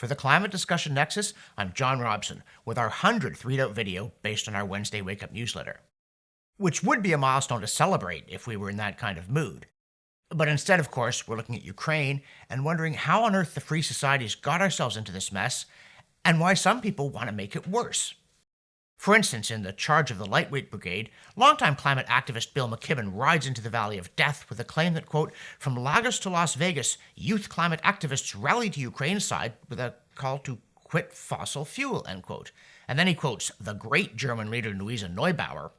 For the Climate Discussion Nexus, I'm John Robson with our 100th readout video based on our Wednesday Wake Up newsletter. Which would be a milestone to celebrate if we were in that kind of mood. But instead, of course, we're looking at Ukraine and wondering how on earth the free societies got ourselves into this mess and why some people want to make it worse. For instance, in The Charge of the Lightweight Brigade, longtime climate activist Bill McKibben rides into the valley of death with a claim that, quote, from Lagos to Las Vegas, youth climate activists rally to Ukraine's side with a call to quit fossil fuel, end quote. And then he quotes the great German leader Luisa Neubauer,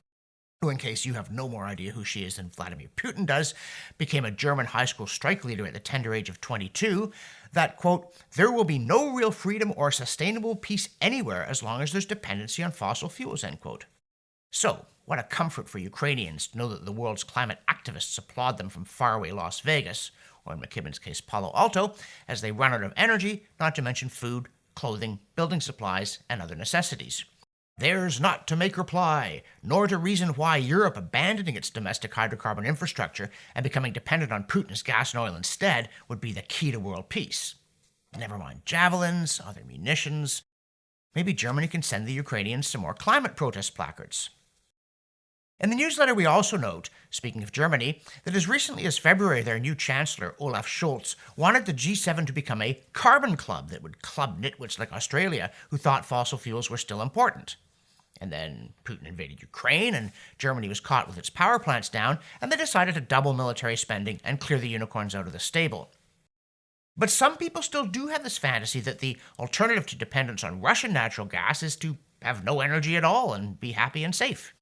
who, in case you have no more idea who she is than Vladimir Putin does, became a German high school strike leader at the tender age of 22, that, quote, there will be no real freedom or sustainable peace anywhere as long as there's dependency on fossil fuels, end quote. So, what a comfort for Ukrainians to know that the world's climate activists applaud them from faraway Las Vegas, or in McKibben's case, Palo Alto, as they run out of energy, not to mention food, clothing, building supplies, and other necessities. Theirs not to make reply, nor to reason why Europe abandoning its domestic hydrocarbon infrastructure and becoming dependent on Putin's gas and oil instead would be the key to world peace. Never mind javelins, other munitions. Maybe Germany can send the Ukrainians some more climate protest placards. In the newsletter, we also note, speaking of Germany, that as recently as February, their new chancellor, Olaf Scholz, wanted the G7 to become a carbon club that would club nitwits like Australia who thought fossil fuels were still important. And then Putin invaded Ukraine, and Germany was caught with its power plants down, and they decided to double military spending and clear the unicorns out of the stable. But some people still do have this fantasy that the alternative to dependence on Russian natural gas is to have no energy at all and be happy and safe,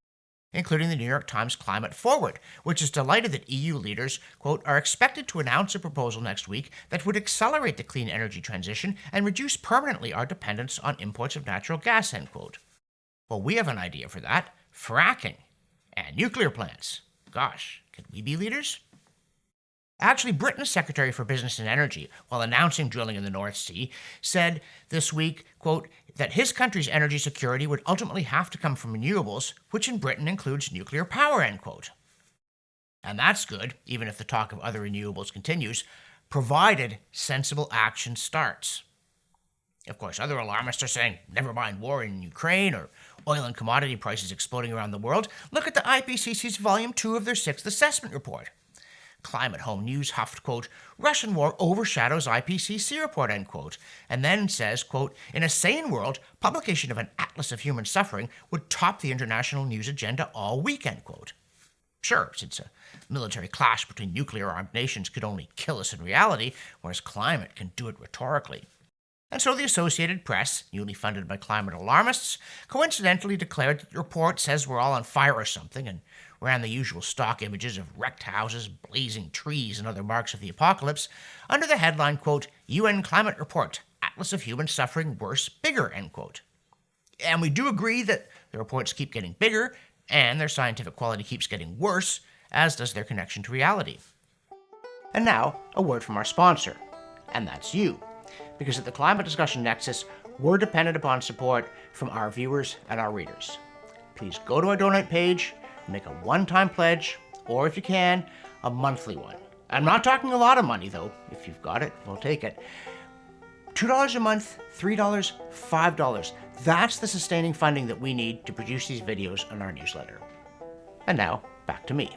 including the New York Times Climate Forward, which is delighted that EU leaders, quote, are expected to announce a proposal next week that would accelerate the clean energy transition and reduce permanently our dependence on imports of natural gas, end quote. Well, we have an idea for that: fracking and nuclear plants. Gosh, can we be leaders? Actually, Britain's Secretary for Business and Energy, while announcing drilling in the North Sea, said this week, quote, that his country's energy security would ultimately have to come from renewables, which in Britain includes nuclear power, end quote. And that's good, even if the talk of other renewables continues, provided sensible action starts. Of course, other alarmists are saying, never mind war in Ukraine or oil and commodity prices exploding around the world. Look at the IPCC's Volume 2 of their 6th assessment report. Climate Home News huffed, quote, Russian war overshadows IPCC report, end quote, and then says, quote, in a sane world, publication of an atlas of human suffering would top the international news agenda all week, end quote. Sure, since a military clash between nuclear-armed nations could only kill us in reality, whereas climate can do it rhetorically. And so the Associated Press, newly funded by climate alarmists, coincidentally declared that the report says we're all on fire or something, and ran the usual stock images of wrecked houses, blazing trees, and other marks of the apocalypse, under the headline, quote, UN Climate Report, Atlas of Human Suffering Worse, Bigger, end quote. And we do agree that the reports keep getting bigger, and their scientific quality keeps getting worse, as does their connection to reality. And now, a word from our sponsor, and that's you. Because at the Climate Discussion Nexus, we're dependent upon support from our viewers and our readers. Please go to our donate page, make a one-time pledge, or if you can, a monthly one. I'm not talking a lot of money, though. If you've got it, we'll take it. $2 a month, $3, $5. That's the sustaining funding that we need to produce these videos on our newsletter. And now, back to me.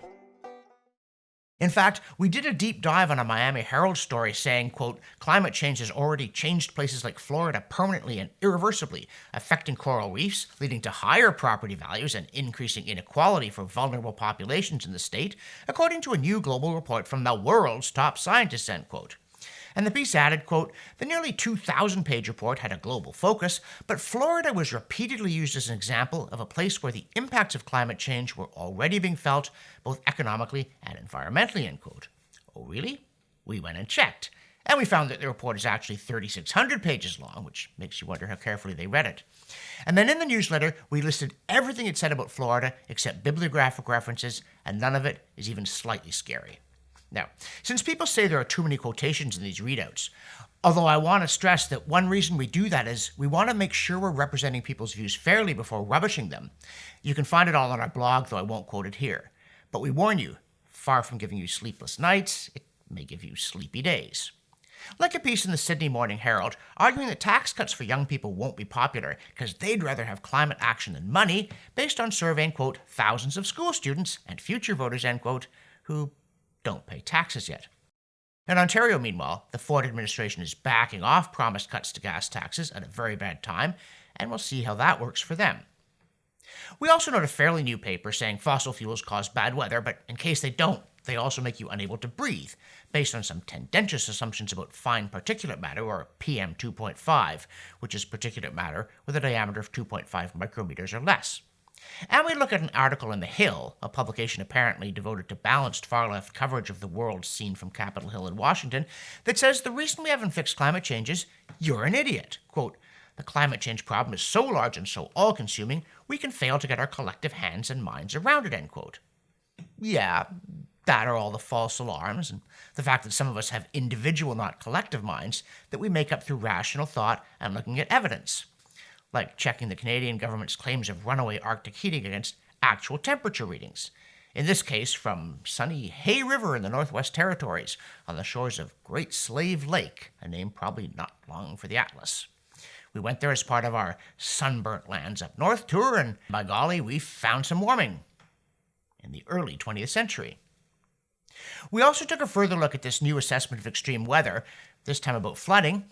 In fact, we did a deep dive on a Miami Herald story saying, quote, climate change has already changed places like Florida permanently and irreversibly, affecting coral reefs, leading to higher property values and increasing inequality for vulnerable populations in the state, according to a new global report from the world's top scientists, end quote. And the piece added, quote, the nearly 2,000-page report had a global focus, but Florida was repeatedly used as an example of a place where the impacts of climate change were already being felt, both economically and environmentally, end quote. Oh, really? We went and checked, and we found that the report is actually 3,600 pages long, which makes you wonder how carefully they read it. And then in the newsletter, we listed everything it said about Florida except bibliographic references, and none of it is even slightly scary. Now, since people say there are too many quotations in these readouts, although I want to stress that one reason we do that is we want to make sure we're representing people's views fairly before rubbishing them. You can find it all on our blog, though I won't quote it here. But we warn you, far from giving you sleepless nights, it may give you sleepy days. Like a piece in the Sydney Morning Herald arguing that tax cuts for young people won't be popular because they'd rather have climate action than money, based on surveying, quote, thousands of school students and future voters, end quote, who don't pay taxes yet. In Ontario, meanwhile, the Ford administration is backing off promised cuts to gas taxes at a very bad time, and we'll see how that works for them. We also note a fairly new paper saying fossil fuels cause bad weather, but in case they don't, they also make you unable to breathe, based on some tendentious assumptions about fine particulate matter, or PM 2.5, which is particulate matter with a diameter of 2.5 micrometers or less. And we look at an article in The Hill, a publication apparently devoted to balanced far-left coverage of the world seen from Capitol Hill in Washington, that says the reason we haven't fixed climate change is you're an idiot. Quote, the climate change problem is so large and so all-consuming, we can fail to get our collective hands and minds around it, end quote. Yeah, that are all the false alarms, and the fact that some of us have individual, not collective minds that we make up through rational thought and looking at evidence, like checking the Canadian government's claims of runaway Arctic heating against actual temperature readings. In this case, from sunny Hay River in the Northwest Territories on the shores of Great Slave Lake, a name probably not long for the Atlas. We went there as part of our Sunburnt Lands Up North tour, and by golly, we found some warming in the early 20th century. We also took a further look at this new assessment of extreme weather, this time about flooding,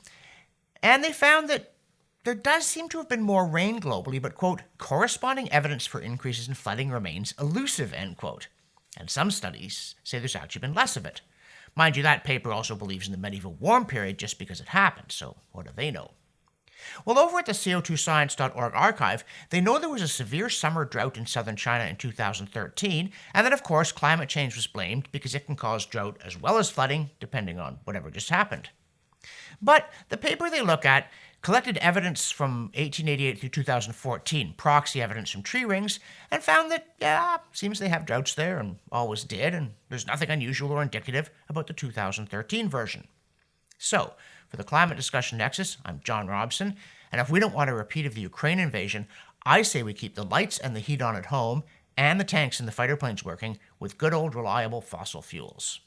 and they found that there does seem to have been more rain globally, but, quote, corresponding evidence for increases in flooding remains elusive, end quote. And some studies say there's actually been less of it. Mind you, that paper also believes in the medieval warm period just because it happened, so what do they know? Well, over at the co2science.org archive, they know there was a severe summer drought in southern China in 2013, and that, of course, climate change was blamed because it can cause drought as well as flooding, depending on whatever just happened. But the paper they look at collected evidence from 1888 through 2014, proxy evidence from tree rings, and found that, yeah, seems they have droughts there and always did, and there's nothing unusual or indicative about the 2013 version. So, for the Climate Discussion Nexus, I'm John Robson, and if we don't want a repeat of the Ukraine invasion, I say we keep the lights and the heat on at home and the tanks and the fighter planes working with good old reliable fossil fuels.